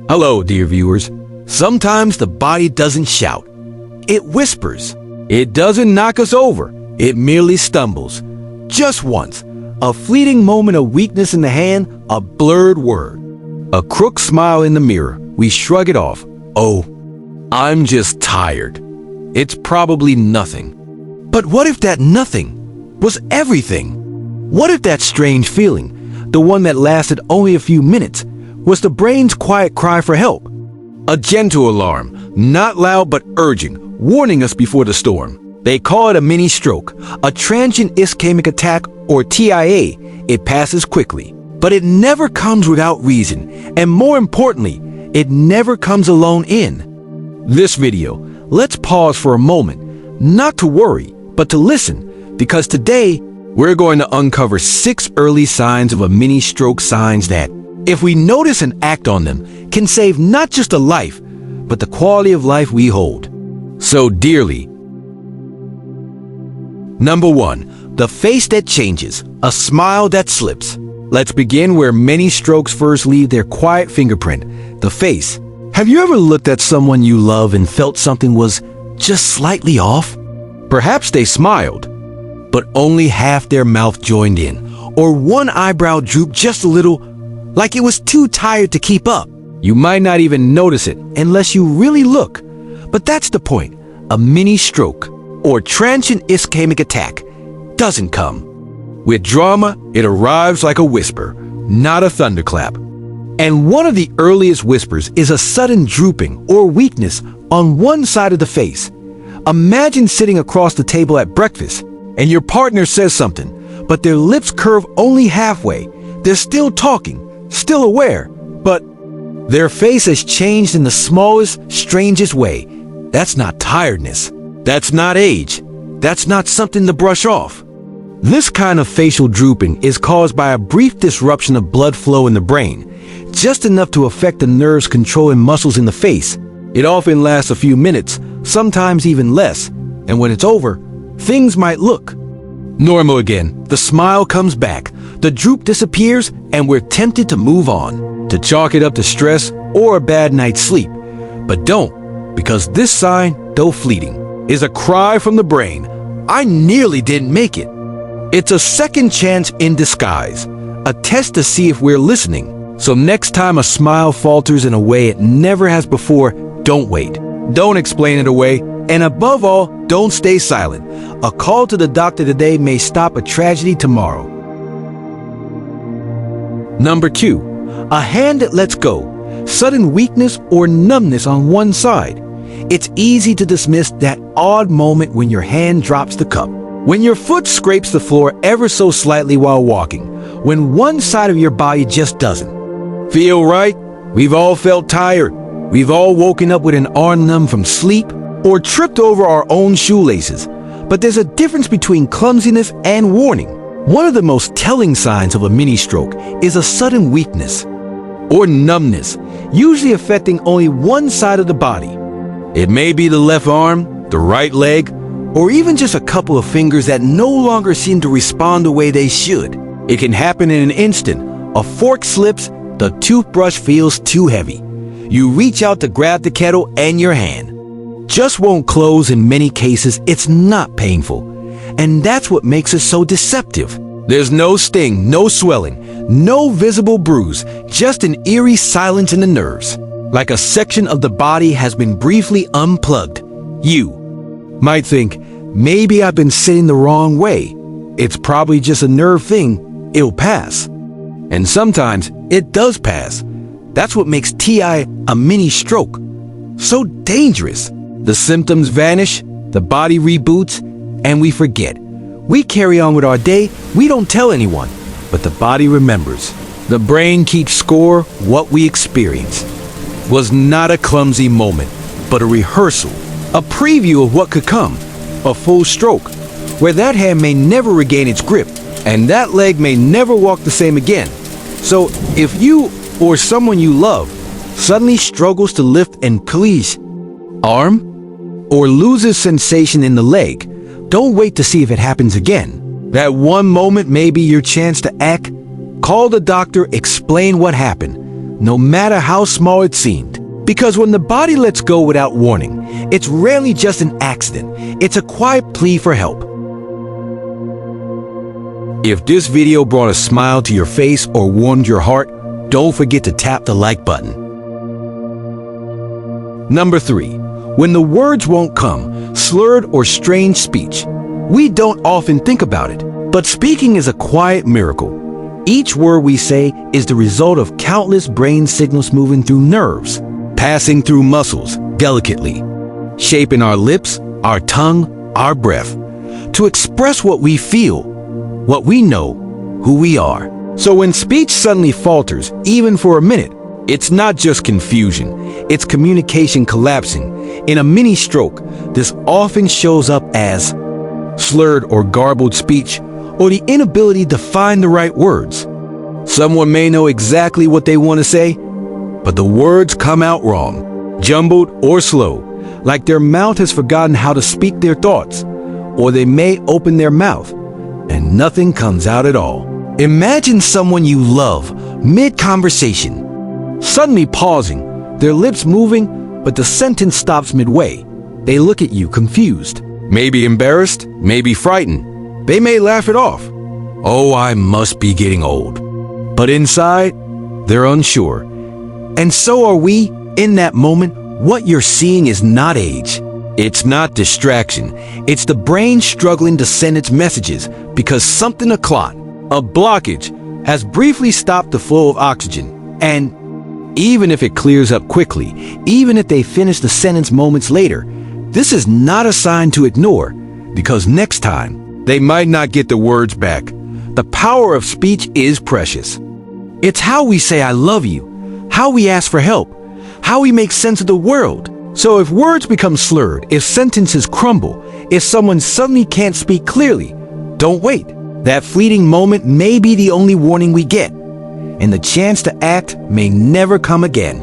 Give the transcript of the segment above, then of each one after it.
Hello, dear viewers. Sometimes the body doesn't shout. It whispers. It doesn't knock us over. It merely stumbles. Just once. A fleeting moment of weakness in the hand, a blurred word. A crooked smile in the mirror. We shrug it off. Oh, I'm just tired. It's probably nothing. But what if that nothing was everything? What if that strange feeling, the one that lasted only a few minutes, was the brain's quiet cry for help? A gentle alarm, not loud but urgent, warning us before the storm. They call it a mini stroke, a transient ischemic attack, or TIA. It passes quickly, but it never comes without reason, and more importantly, it never comes alone in this video. Let's pause for a moment, not to worry, but to listen, because today we're going to uncover 6 early signs of a mini stroke, signs that, if we notice and act on them, can save not just a life, but the quality of life we hold so dearly. Number 1, the face that changes, a smile that slips. Let's begin where many strokes first leave their quiet fingerprint, the face. Have you ever looked at someone you love and felt something was just slightly off? Perhaps they smiled, but only half their mouth joined in, or one eyebrow drooped just a little, like it was too tired to keep up. You might not even notice it unless you really look. But that's the point. A mini stroke, or transient ischemic attack, doesn't come with drama. It arrives like a whisper, not a thunderclap. And one of the earliest whispers is a sudden drooping or weakness on one side of the face. Imagine sitting across the table at breakfast, and your partner says something, but their lips curve only halfway. They're still talking, still aware, but their face has changed in the smallest, strangest way. That's not tiredness. That's not age. That's not something to brush off. This kind of facial drooping is caused by a brief disruption of blood flow in the brain, just enough to affect the nerves controlling muscles in the face. It often lasts a few minutes, sometimes even less, and when it's over, things might look normal again. The smile comes back, the droop disappears, and we're tempted to move on, to chalk it up to stress or a bad night's sleep. But don't, because this sign, though fleeting, is a cry from the brain. I nearly didn't make it. It's a second chance in disguise, a test to see if we're listening. So next time a smile falters in a way it never has before, don't wait. Don't explain it away. And above all, don't stay silent. A call to the doctor today may stop a tragedy tomorrow. Number 2, a hand that lets go, sudden weakness or numbness on one side. It's easy to dismiss that odd moment when your hand drops the cup, when your foot scrapes the floor ever so slightly while walking, when one side of your body just doesn't feel right. We've all felt tired. We've all woken up with an arm numb from sleep or tripped over our own shoelaces. But there's a difference between clumsiness and warning. One of the most telling signs of a mini stroke is a sudden weakness or numbness, usually affecting only one side of the body. It may be the left arm, the right leg, or even just a couple of fingers that no longer seem to respond the way they should. It can happen in an instant. A fork slips, the toothbrush feels too heavy. You reach out to grab the kettle and your hand just won't close. In many cases, it's not painful. And that's what makes it so deceptive. There's no sting, no swelling, no visible bruise, just an eerie silence in the nerves, like a section of the body has been briefly unplugged. You might think, maybe I've been sitting the wrong way. It's probably just a nerve thing. It'll pass. And sometimes it does pass. That's what makes TI, a mini stroke, so dangerous. The symptoms vanish, the body reboots, and we forget. We carry on with our day. We don't tell anyone, but the body remembers. The brain keeps score. What we experienced was not a clumsy moment, but a rehearsal, a preview of what could come, a full stroke, where that hand may never regain its grip, and that leg may never walk the same again. So if you or someone you love suddenly struggles to lift and please arm, or loses sensation in the leg, don't wait to see if it happens again. That one moment may be your chance to act. Call the doctor, explain what happened. no matter how small it seemed. Because when the body lets go without warning, it's rarely just an accident. It's a quiet plea for help. If this video brought a smile to your face or warmed your heart, don't forget to tap the like button. Number 3. When the words won't come, slurred or strange speech. We don't often think about it, but speaking is a quiet miracle. Each word we say is the result of countless brain signals moving through nerves, passing through muscles delicately, shaping our lips, our tongue, our breath, to express what we feel, what we know, who we are. So when speech suddenly falters, even for a minute, it's not just confusion, it's communication collapsing. In a mini stroke, this often shows up as slurred or garbled speech, or the inability to find the right words. Someone may know exactly what they want to say, but the words come out wrong, jumbled or slow, like their mouth has forgotten how to speak their thoughts, or they may open their mouth and nothing comes out at all. Imagine someone you love mid-conversation, suddenly pausing, their lips moving, but the sentence stops midway. They look at you confused, maybe embarrassed, maybe frightened. They may laugh it off. Oh, I must be getting old. But inside, they're unsure. And so are we. In that moment, what you're seeing is not age. It's not distraction. It's the brain struggling to send its messages because something, a clot, a blockage, has briefly stopped the flow of oxygen. And even if it clears up quickly, even if they finish the sentence moments later, this is not a sign to ignore, because next time, they might not get the words back. The power of speech is precious. It's how we say I love you, how we ask for help, how we make sense of the world. So if words become slurred, if sentences crumble, if someone suddenly can't speak clearly, don't wait. That fleeting moment may be the only warning we get, and the chance to act may never come again.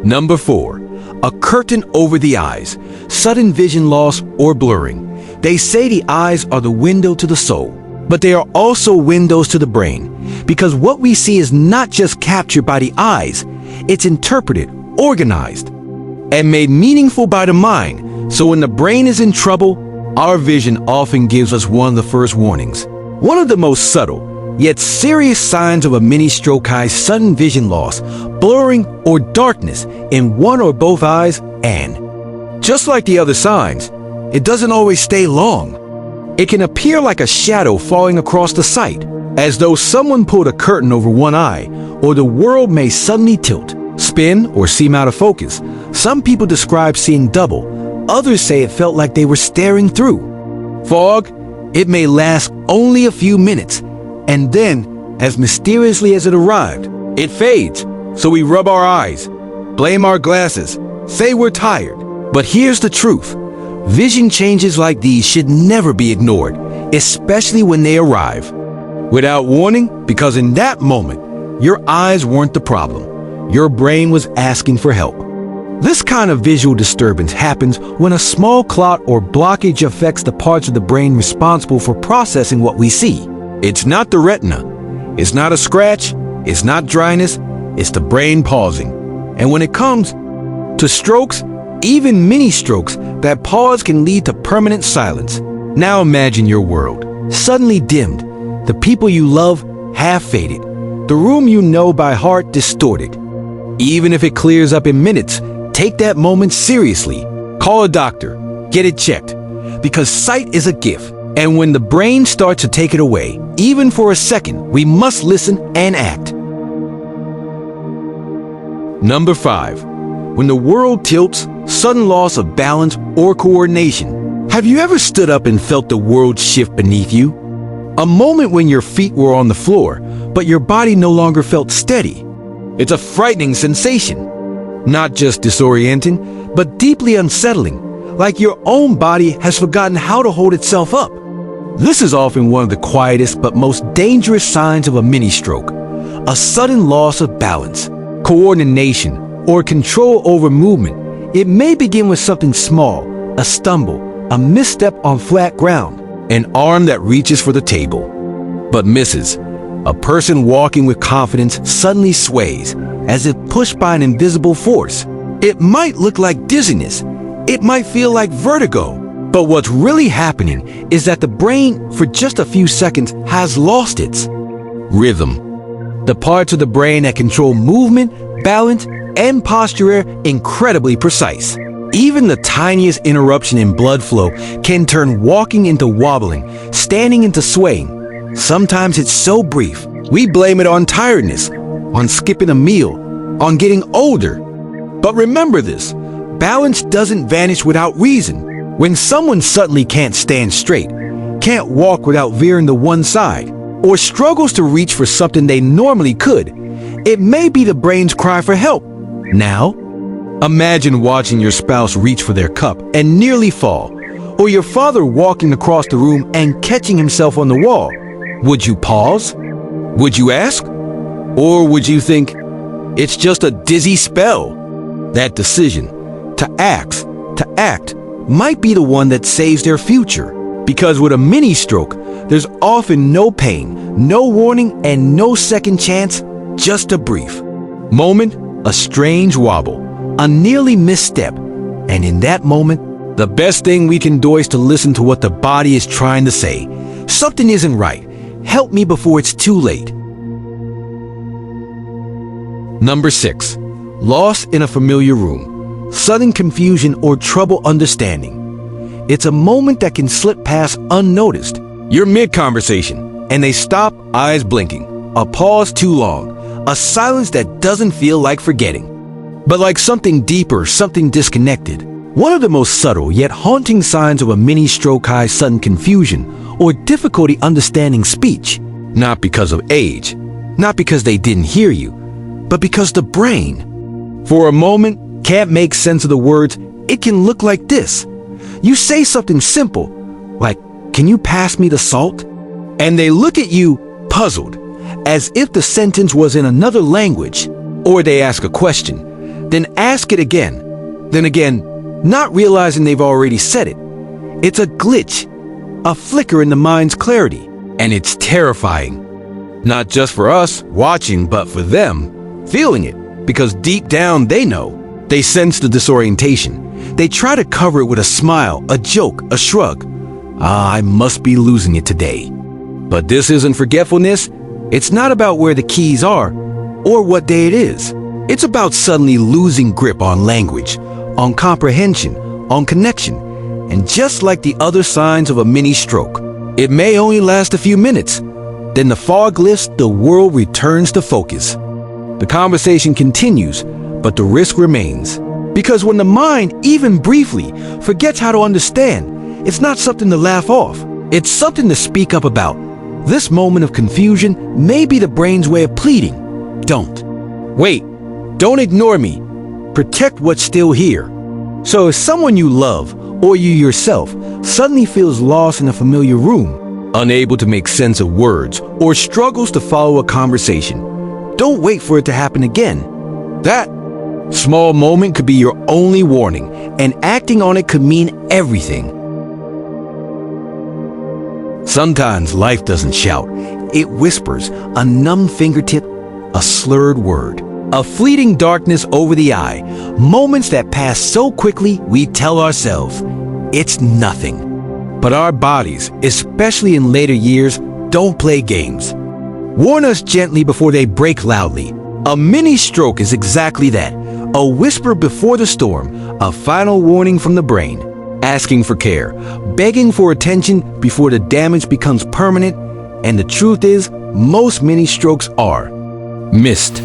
Number 4. A curtain over the eyes, sudden vision loss or blurring. They say the eyes are the window to the soul, but they are also windows to the brain, because what we see is not just captured by the eyes, it's interpreted, organized, and made meaningful by the mind. So when the brain is in trouble, our vision often gives us one of the first warnings. One of the most subtle, yet serious signs of a mini-stroke is sudden vision loss, blurring or darkness in one or both eyes, and just like the other signs, it doesn't always stay long. It can appear like a shadow falling across the sight, as though someone pulled a curtain over one eye, or the world may suddenly tilt, spin, or seem out of focus. Some people describe seeing double. Others say it felt like they were staring through. Fog, it may last only a few minutes, and then, as mysteriously as it arrived, it fades. So we rub our eyes, blame our glasses, say we're tired. But here's the truth. Vision changes like these should never be ignored, especially when they arrive without warning, because in that moment, your eyes weren't the problem. Your brain was asking for help. This kind of visual disturbance happens when a small clot or blockage affects the parts of the brain responsible for processing what we see. It's not the retina. It's not a scratch. It's not dryness. It's the brain pausing. And when it comes to strokes, even mini strokes, that pause can lead to permanent silence. Now imagine your world suddenly dimmed, the people you love half faded, the room you know by heart distorted. Even if it clears up in minutes, take that moment seriously. Call a doctor, get it checked, because sight is a gift. And when the brain starts to take it away, even for a second, we must listen and act. Number 5. When the world tilts, sudden loss of balance or coordination. Have you ever stood up and felt the world shift beneath you? A moment when your feet were on the floor, but your body no longer felt steady. It's a frightening sensation. Not just disorienting, but deeply unsettling, like your own body has forgotten how to hold itself up. This is often one of the quietest but most dangerous signs of a mini-stroke, a sudden loss of balance, coordination, or control over movement. It may begin with something small, a stumble, a misstep on flat ground, an arm that reaches for the table, but misses, A person walking with confidence suddenly sways, as if pushed by an invisible force. It might look like dizziness. It might feel like vertigo. But what's really happening is that the brain, for just a few seconds, has lost its rhythm. The parts of the brain that control movement, balance, and posture are incredibly precise. Even the tiniest interruption in blood flow can turn walking into wobbling, standing into swaying. Sometimes it's so brief, we blame it on tiredness, on skipping a meal, on getting older. But remember this, balance doesn't vanish without reason. When someone suddenly can't stand straight, can't walk without veering to one side, or struggles to reach for something they normally could, it may be the brain's cry for help. Now, imagine watching your spouse reach for their cup and nearly fall, or your father walking across the room and catching himself on the wall. Would you pause? Would you ask? Or would you think, it's just a dizzy spell? That decision, to act, might be the one that saves their future. Because with a mini stroke, there's often no pain, no warning, and no second chance, just a brief moment, a strange wobble, a nearly misstep. And in that moment, the best thing we can do is to listen to what the body is trying to say. Something isn't right. Help me before it's too late. Number 6. Loss in a familiar room. Sudden confusion or trouble understanding. It's a moment that can slip past unnoticed. You're mid-conversation, and they stop, eyes blinking. A pause too long. A silence that doesn't feel like forgetting, but like something deeper, something disconnected. One of the most subtle yet haunting signs of a mini-stroke high sudden confusion or difficulty understanding speech. Not because of age, not because they didn't hear you, but because the brain, for a moment, can't make sense of the words. It can look like this. You say something simple, like, "Can you pass me the salt?" And they look at you, puzzled, as if the sentence was in another language. Or they ask a question, then ask it again, then again, not realizing they've already said it. It's a glitch, a flicker in the mind's clarity, and it's terrifying. Not just for us watching, but for them feeling it, because deep down they know. They sense the disorientation. They try to cover it with a smile, a joke, a shrug. I must be losing it today. But this isn't forgetfulness. It's not about where the keys are or what day it is. It's about suddenly losing grip on language, on comprehension, on connection. And just like the other signs of a mini stroke, it may only last a few minutes. Then the fog lifts, the world returns to focus. The conversation continues, but the risk remains. Because when the mind, even briefly, forgets how to understand, it's not something to laugh off. It's something to speak up about. This moment of confusion may be the brain's way of pleading. Don't. Wait. Don't ignore me. Protect what's still here. So if someone you love, or you yourself, suddenly feels lost in a familiar room, unable to make sense of words, or struggles to follow a conversation, don't wait for it to happen again. That small moment could be your only warning, and acting on it could mean everything. Sometimes life doesn't shout. It whispers, a numb fingertip, a slurred word, a fleeting darkness over the eye, moments that pass so quickly we tell ourselves, it's nothing. But our bodies, especially in later years, don't play games. Warn us gently before they break loudly. A mini stroke is exactly that. A whisper before the storm, a final warning from the brain, asking for care, begging for attention before the damage becomes permanent. And the truth is, most mini strokes are missed,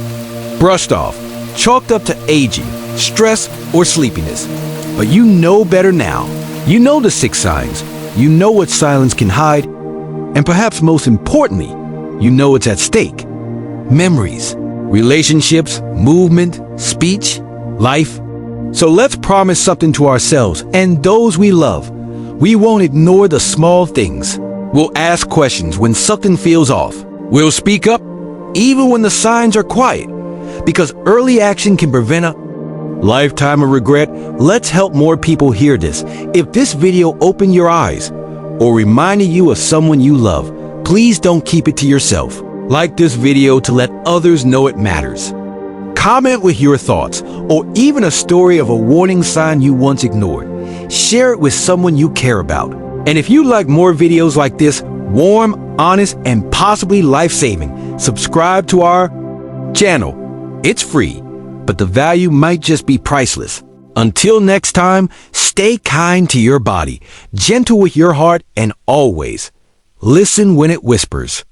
brushed off, chalked up to aging, stress, or sleepiness. But you know better now. You know the 6 signs. You know what silence can hide. And perhaps most importantly, you know what's at stake. Memories, relationships, movement, speech, life. So let's promise something to ourselves and those we love. We won't ignore the small things. We'll ask questions when something feels off. We'll speak up even when the signs are quiet. Because early action can prevent a lifetime of regret. Let's help more people hear this. If this video opened your eyes or reminded you of someone you love, please don't keep it to yourself. Like this video to let others know it matters. Comment with your thoughts or even a story of a warning sign you once ignored. Share it with someone you care about. And if you like more videos like this, warm, honest, and possibly life-saving, subscribe to our channel. It's free, but the value might just be priceless. Until next time, stay kind to your body, gentle with your heart, and always listen when it whispers.